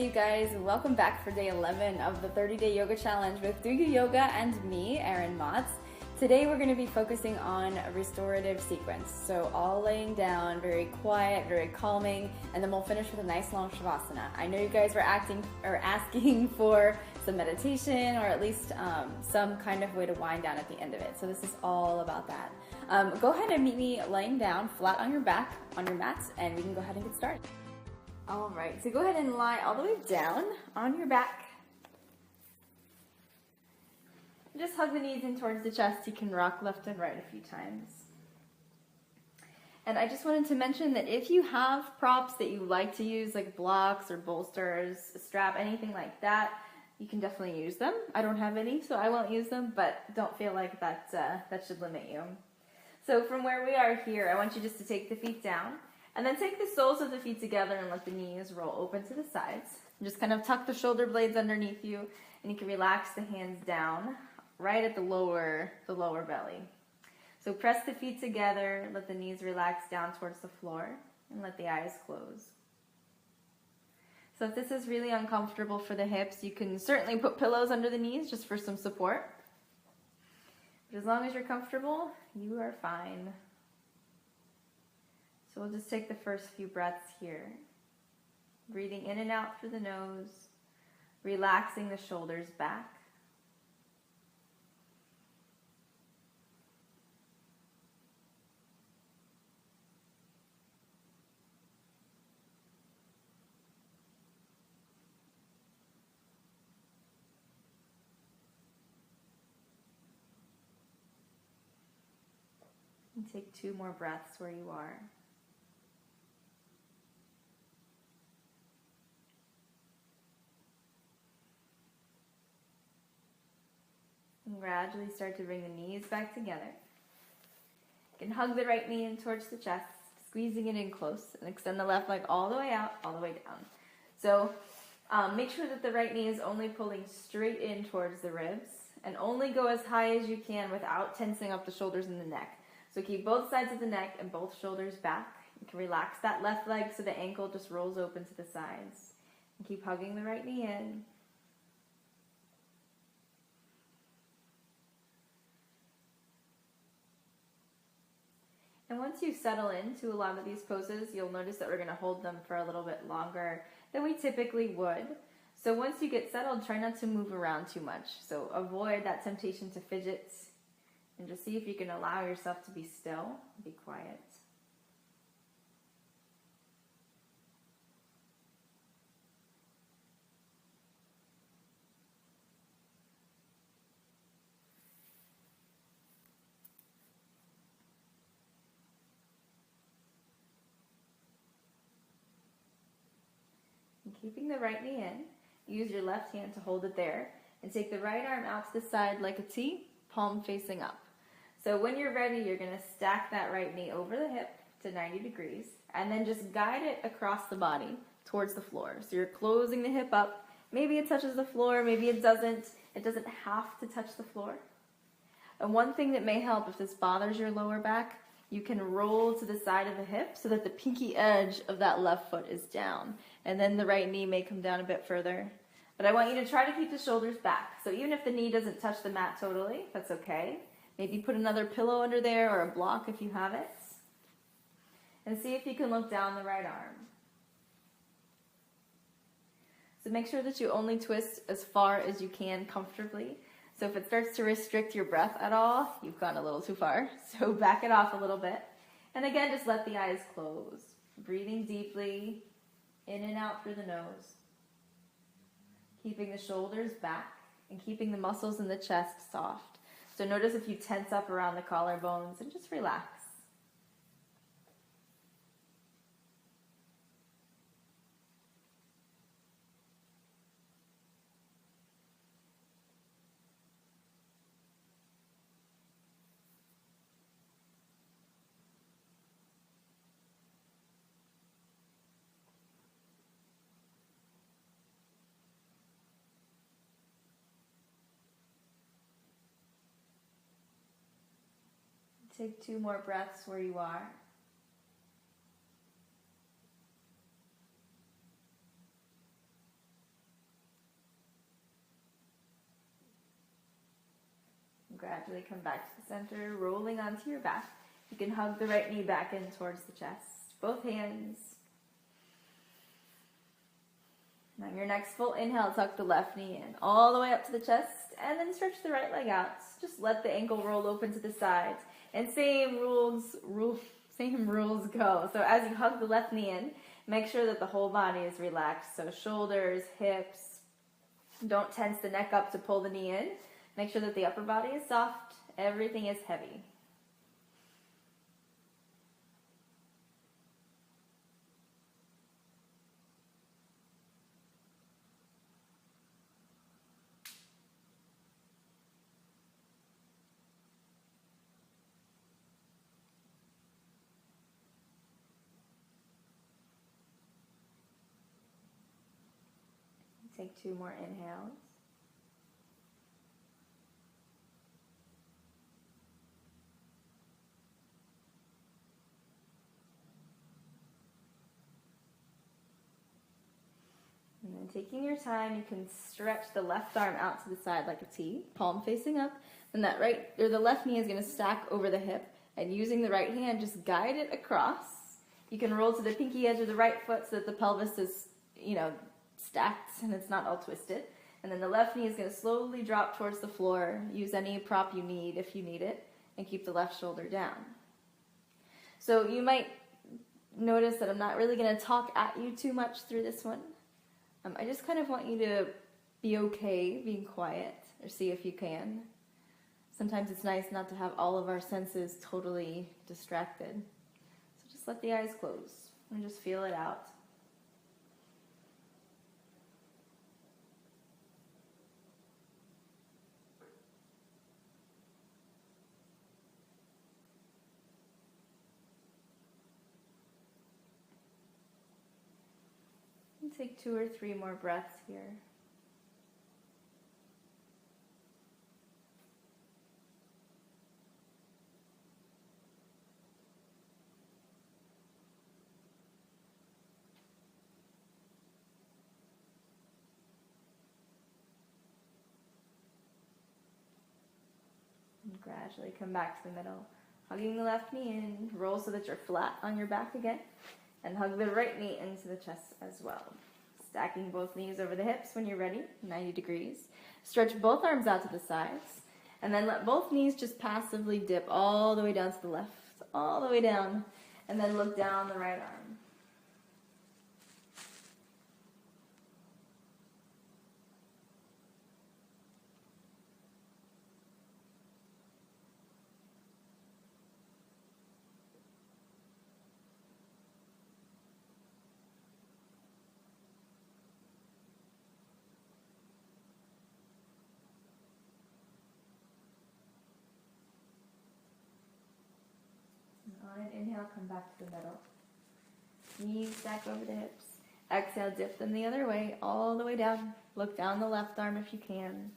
you guys, welcome back for day 11 of the 30-day yoga challenge with Do You Yoga and me, Erin Motz. Today we're going to be focusing on a restorative sequence, so all laying down, very quiet, very calming, and then we'll finish with a nice long shavasana. I know you guys were asking for some meditation or at least some kind of way to wind down at the end of it, so this is all about that. Go ahead and meet me laying down flat on your back on your mats, and we can go ahead and get started. All right, so go ahead and lie all the way down on your back. Just hug the knees in towards the chest. You can rock left and right a few times. And I just wanted to mention that if you have props that you like to use, like blocks or bolsters, a strap, anything like that, you can definitely use them. I don't have any, so I won't use them, but don't feel like that should limit you. So from where we are here, I want you just to take the feet down, and then take the soles of the feet together and let the knees roll open to the sides. Just kind of tuck the shoulder blades underneath you, and you can relax the hands down right at the lower belly. So press the feet together, let the knees relax down towards the floor, and let the eyes close. So if this is really uncomfortable for the hips, you can certainly put pillows under the knees just for some support. But as long as you're comfortable, you are fine. So we'll just take the first few breaths here. Breathing in and out through the nose, relaxing the shoulders back. And take 2 more breaths where you are. And gradually start to bring the knees back together. You can hug the right knee in towards the chest, squeezing it in close, and extend the left leg all the way out, all the way down. So make sure that the right knee is only pulling straight in towards the ribs, and only go as high as you can without tensing up the shoulders and the neck. So keep both sides of the neck and both shoulders back. You can relax that left leg so the ankle just rolls open to the sides. And keep hugging the right knee in. And once you settle into a lot of these poses, you'll notice that we're going to hold them for a little bit longer than we typically would. So once you get settled, try not to move around too much. So avoid that temptation to fidget, and just see if you can allow yourself to be still, be quiet. Keeping the right knee in, use your left hand to hold it there, and take the right arm out to the side like a T, palm facing up. So when you're ready, you're going to stack that right knee over the hip to 90 degrees, and then just guide it across the body towards the floor. So you're closing the hip up. Maybe it touches the floor, maybe it doesn't. It doesn't have to touch the floor. And one thing that may help if this bothers your lower back, you can roll to the side of the hip so that the pinky edge of that left foot is down. And then the right knee may come down a bit further. But I want you to try to keep the shoulders back. So even if the knee doesn't touch the mat totally, that's okay. Maybe put another pillow under there or a block if you have it. And see if you can look down the right arm. So make sure that you only twist as far as you can comfortably. So if it starts to restrict your breath at all, you've gone a little too far. So back it off a little bit. And again, just let the eyes close. Breathing deeply in and out through the nose. Keeping the shoulders back and keeping the muscles in the chest soft. So notice if you tense up around the collarbones and just relax. Take 2 more breaths where you are. Gradually come back to the center, rolling onto your back. You can hug the right knee back in towards the chest. Both hands. On your next full inhale, tuck the left knee in all the way up to the chest, and then stretch the right leg out. Just let the ankle roll open to the sides. And same rules go. So as you hug the left knee in, make sure that the whole body is relaxed. So shoulders, hips. Don't tense the neck up to pull the knee in. Make sure that the upper body is soft. Everything is heavy. Take 2 more inhales. And then taking your time, you can stretch the left arm out to the side like a T, palm facing up. And that the left knee is going to stack over the hip. And using the right hand, just guide it across. You can roll to the pinky edge of the right foot so that the pelvis is, stacked and it's not all twisted. And then the left knee is going to slowly drop towards the floor. Use any prop you need if you need it, and keep the left shoulder down. So you might notice that I'm not really going to talk at you too much through this one. I just kind of want you to be okay being quiet, or see if you can. Sometimes it's nice not to have all of our senses totally distracted. So just let the eyes close and just feel it out. Take 2 or 3 more breaths here. And gradually come back to the middle. Hugging the left knee in, roll so that you're flat on your back again, and hug the right knee into the chest as well. Stacking both knees over the hips when you're ready, 90 degrees. Stretch both arms out to the sides, and then let both knees just passively dip all the way down to the left, all the way down, and then look down the right arm. On an inhale, come back to the middle. Knees stack over the hips. Exhale, dip them the other way, all the way down. Look down the left arm if you can.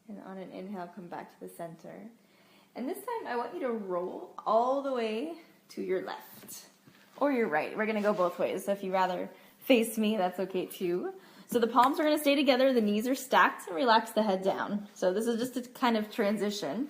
And on an inhale, come back to the center. And this time, I want you to roll all the way to your left or your right. We're going to go both ways. So if you rather face me, that's okay too. So the palms are going to stay together. The knees are stacked, and relax the head down. So this is just a kind of transition.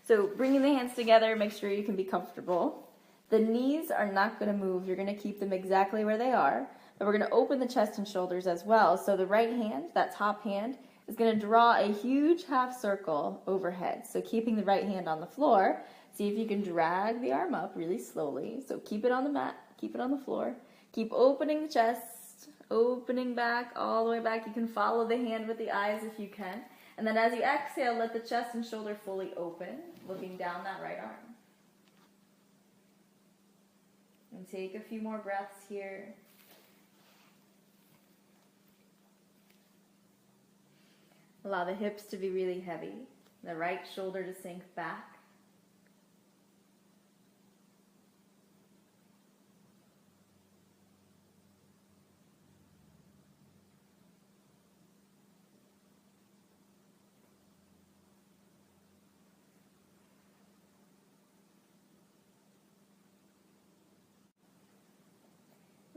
So bringing the hands together, make sure you can be comfortable. The knees are not going to move. You're going to keep them exactly where they are. But we're going to open the chest and shoulders as well. So the right hand, that top hand, is going to draw a huge half circle overhead. So keeping the right hand on the floor, see if you can drag the arm up really slowly. So keep it on the mat, keep it on the floor. Keep opening the chest, opening back, all the way back. You can follow the hand with the eyes if you can. And then as you exhale, let the chest and shoulder fully open, looking down that right arm. And take a few more breaths here. Allow the hips to be really heavy, the right shoulder to sink back.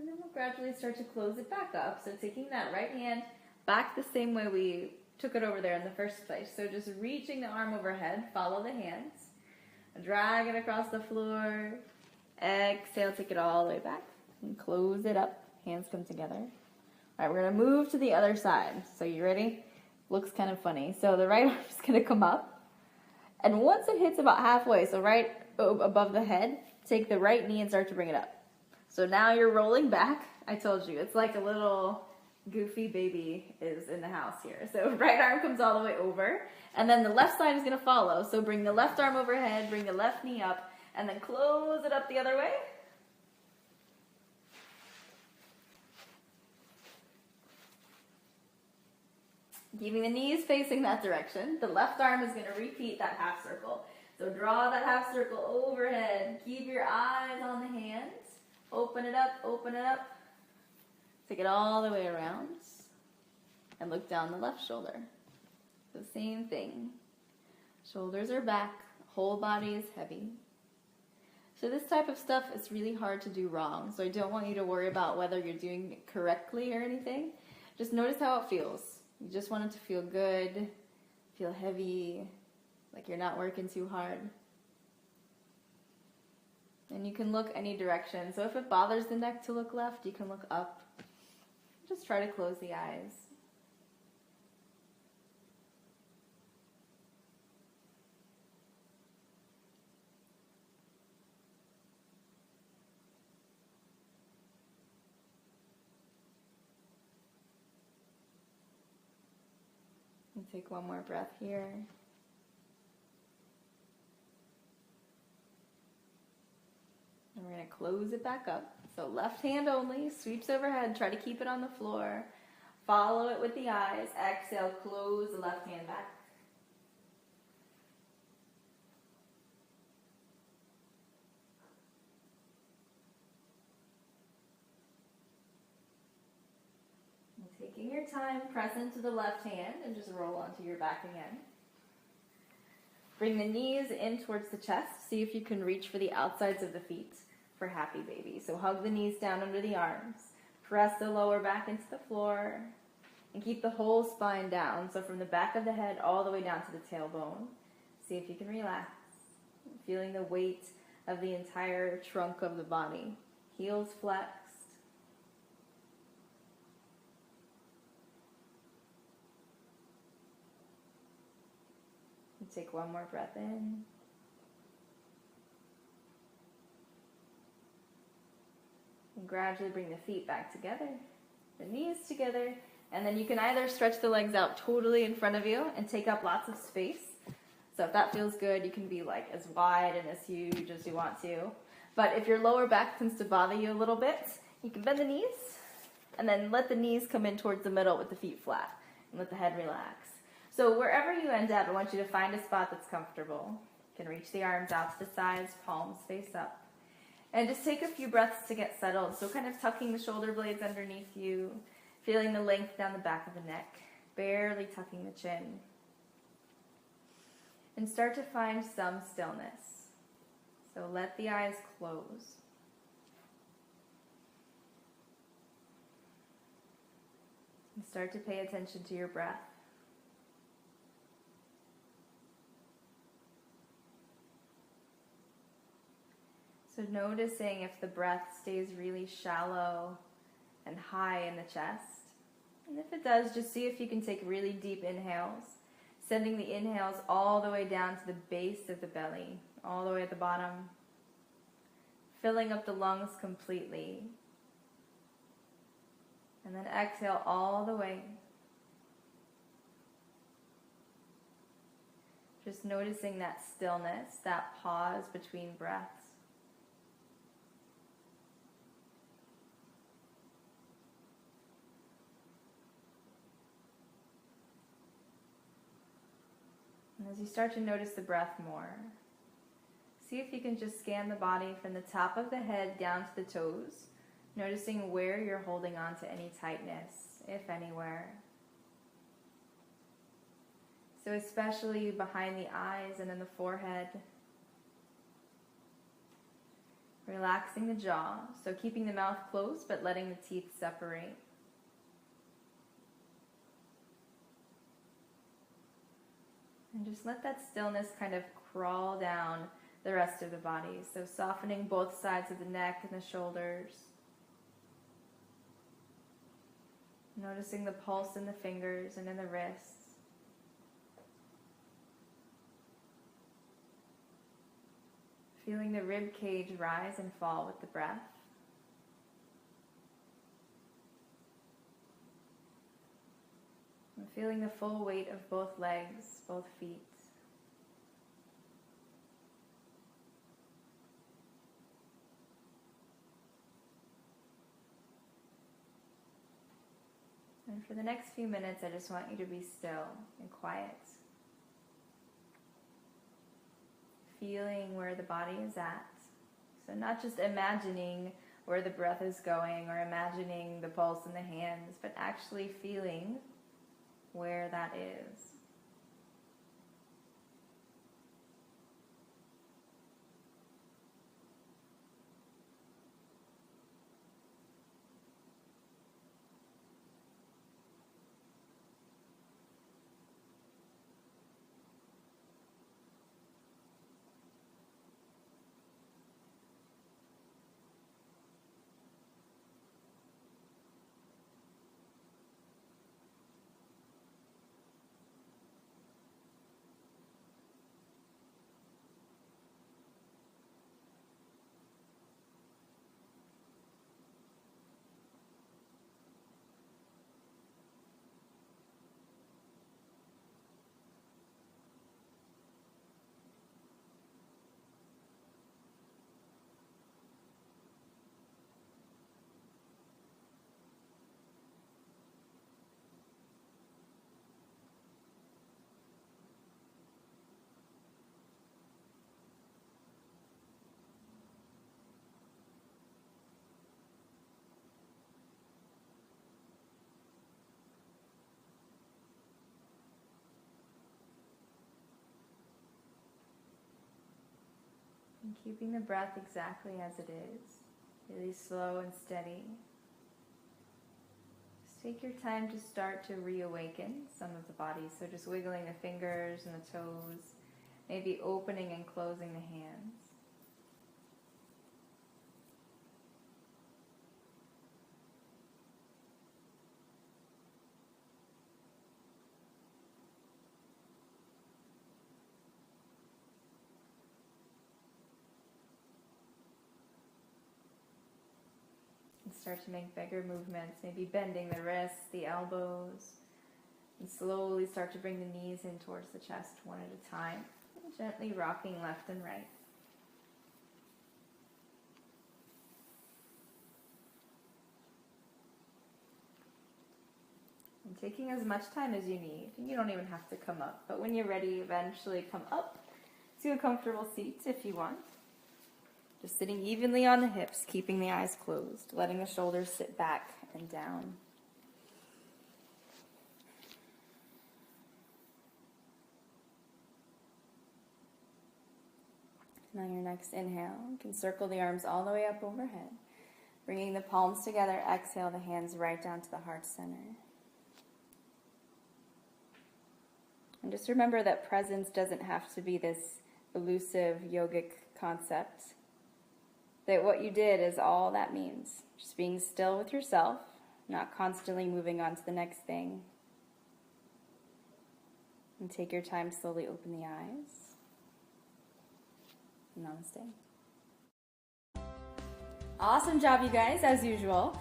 And then we'll gradually start to close it back up. So taking that right hand back the same way we took it over there in the first place. So just reaching the arm overhead, follow the hands, drag it across the floor, exhale, take it all the way back, and close it up. Hands come together. All right, we're gonna move to the other side. So you ready? Looks kind of funny. So the right arm is gonna come up, and once it hits about halfway, so right above the head, take the right knee and start to bring it up. So now you're rolling back. I told you, it's like a little goofy baby is in the house here. So right arm comes all the way over, and then the left side is gonna follow. So bring the left arm overhead, bring the left knee up, and then close it up the other way. Keeping the knees facing that direction. The left arm is gonna repeat that half circle. So draw that half circle overhead. Keep your eyes on the hands. Open it up, open it up. Take it all the way around. And look down the left shoulder. So same thing. Shoulders are back, whole body is heavy. So this type of stuff is really hard to do wrong. So I don't want you to worry about whether you're doing it correctly or anything. Just notice how it feels. You just want it to feel good, feel heavy, like you're not working too hard. And you can look any direction. So if it bothers the neck to look left, you can look up. Just try to close the eyes. And take one more breath here. And we're going to close it back up. So left hand only, sweeps overhead, try to keep it on the floor. Follow it with the eyes. Exhale, close the left hand back. And taking your time, press into the left hand and just roll onto your back again. Bring the knees in towards the chest. See if you can reach for the outsides of the feet for happy baby. So hug the knees down under the arms. Press the lower back into the floor. And keep the whole spine down. So from the back of the head all the way down to the tailbone. See if you can relax. Feeling the weight of the entire trunk of the body. Heels flexed. And take one more breath in. And gradually bring the feet back together, the knees together, and then you can either stretch the legs out totally in front of you and take up lots of space. So if that feels good, you can be like as wide and as huge as you want to. But if your lower back tends to bother you a little bit, you can bend the knees and then let the knees come in towards the middle with the feet flat and let the head relax. So wherever you end up, I want you to find a spot that's comfortable. You can reach the arms out to the sides, palms face up. And just take a few breaths to get settled. So kind of tucking the shoulder blades underneath you, feeling the length down the back of the neck, barely tucking the chin. And start to find some stillness. So let the eyes close. And start to pay attention to your breath. So noticing if the breath stays really shallow and high in the chest. And if it does, just see if you can take really deep inhales, sending the inhales all the way down to the base of the belly, all the way at the bottom, filling up the lungs completely. And then exhale all the way. Just noticing that stillness, that pause between breaths. As you start to notice the breath more, see if you can just scan the body from the top of the head down to the toes, noticing where you're holding on to any tightness, if anywhere. So especially behind the eyes and in the forehead. Relaxing the jaw, so keeping the mouth closed but letting the teeth separate. And just let that stillness kind of crawl down the rest of the body. So softening both sides of the neck and the shoulders. Noticing the pulse in the fingers and in the wrists. Feeling the rib cage rise and fall with the breath. And feeling the full weight of both legs, both feet. And for the next few minutes, I just want you to be still and quiet. Feeling where the body is at. So not just imagining where the breath is going or imagining the pulse in the hands, but actually feeling where that is. And keeping the breath exactly as it is, really slow and steady. Just take your time to start to reawaken some of the body. So just wiggling the fingers and the toes, maybe opening and closing the hands. Start to make bigger movements, maybe bending the wrists, the elbows, and slowly start to bring the knees in towards the chest one at a time, and gently rocking left and right. And taking as much time as you need. You don't even have to come up, but when you're ready, eventually come up to a comfortable seat if you want. Just sitting evenly on the hips, keeping the eyes closed, letting the shoulders sit back and down. And on your next inhale, you can circle the arms all the way up overhead. Bringing the palms together, exhale the hands right down to the heart center. And just remember that presence doesn't have to be this elusive yogic concept. That what you did is all that means. Just being still with yourself, not constantly moving on to the next thing. And take your time, slowly open the eyes. Namaste. Awesome job, you guys, as usual.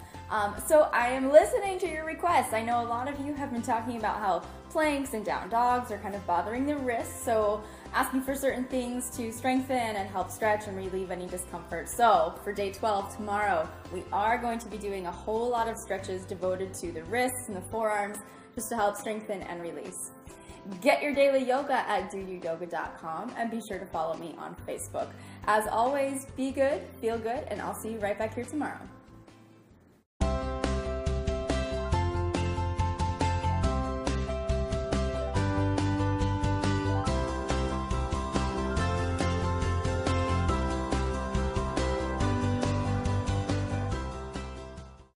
So I am listening to your requests. I know a lot of you have been talking about how planks and down dogs are kind of bothering the wrists, so asking for certain things to strengthen and help stretch and relieve any discomfort. So for day 12 tomorrow, we are going to be doing a whole lot of stretches devoted to the wrists and the forearms just to help strengthen and release. Get your daily yoga at doyouyoga.com and be sure to follow me on Facebook. As always, be good, feel good, and I'll see you right back here tomorrow.